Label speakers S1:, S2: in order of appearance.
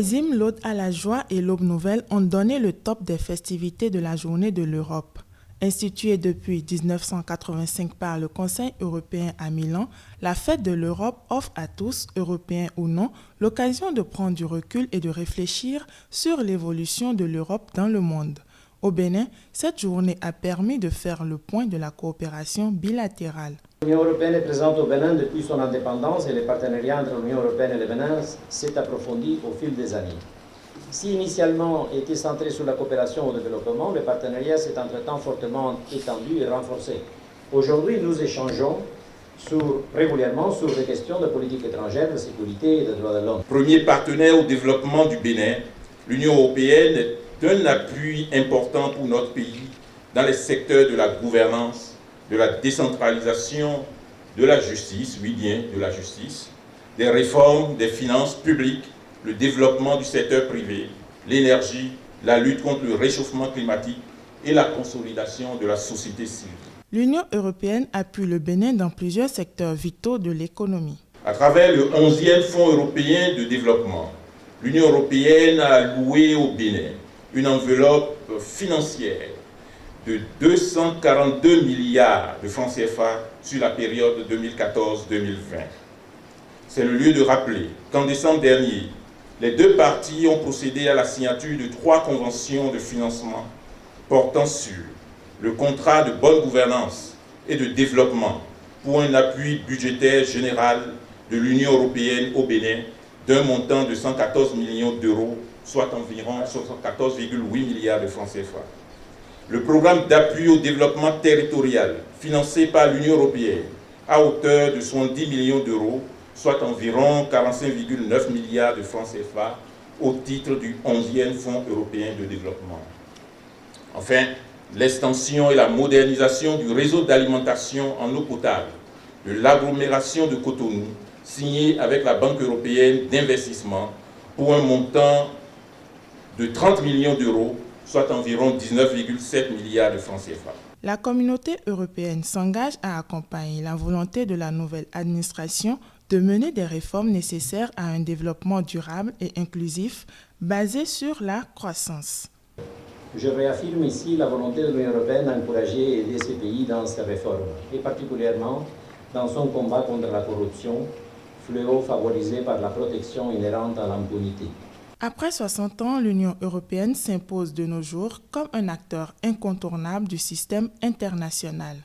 S1: Les hymnes, l'Ode à la joie et l'Aube nouvelle ont donné le top des festivités de la Journée de l'Europe. Instituée depuis 1985 par le Conseil européen à Milan, la fête de l'Europe offre à tous, européens ou non, l'occasion de prendre du recul et de réfléchir sur l'évolution de l'Europe dans le monde. Au Bénin, cette journée a permis de faire le point de la coopération bilatérale.
S2: L'Union européenne est présente au Bénin depuis son indépendance et le partenariat entre l'Union européenne et le Bénin s'est approfondi au fil des années. Si initialement était centré sur la coopération au développement, le partenariat s'est entre-temps fortement étendu et renforcé. Aujourd'hui, nous échangeons régulièrement sur des questions de politique étrangère, de sécurité et de droits de l'homme.
S3: Premier partenaire au développement du Bénin, l'Union européenne est d'un appui important pour notre pays dans les secteurs de la gouvernance, de la décentralisation, de la justice, oui bien, de la justice, des réformes des finances publiques, le développement du secteur privé, l'énergie, la lutte contre le réchauffement climatique et la consolidation de la société civile.
S1: L'Union européenne appuie le Bénin dans plusieurs secteurs vitaux de l'économie.
S3: À travers le 11e Fonds européen de développement, l'Union européenne a alloué au Bénin une enveloppe financière de 242 milliards de francs CFA sur la période 2014-2020. C'est le lieu de rappeler qu'en décembre dernier, les deux parties ont procédé à la signature de 3 conventions de financement portant sur le contrat de bonne gouvernance et de développement pour un appui budgétaire général de l'Union européenne au Bénin d'un montant de 114 millions d'euros, soit environ 14,8 milliards de francs CFA. Le programme d'appui au développement territorial financé par l'Union européenne à hauteur de 70 millions d'euros, soit environ 45,9 milliards de francs CFA au titre du 11e Fonds européen de développement. Enfin, l'extension et la modernisation du réseau d'alimentation en eau potable de l'agglomération de Cotonou, signé avec la Banque européenne d'investissement pour un montant de 30 millions d'euros, soit environ 19,7 milliards de francs CFA.
S1: La communauté européenne s'engage à accompagner la volonté de la nouvelle administration de mener des réformes nécessaires à un développement durable et inclusif basé sur la croissance.
S2: Je réaffirme ici la volonté de l'Union européenne d'encourager et aider ces pays dans ces réformes, et particulièrement dans son combat contre la corruption, fléau favorisé par la protection inhérente à l'impunité.
S1: Après 60 ans, l'Union européenne s'impose de nos jours comme un acteur incontournable du système international.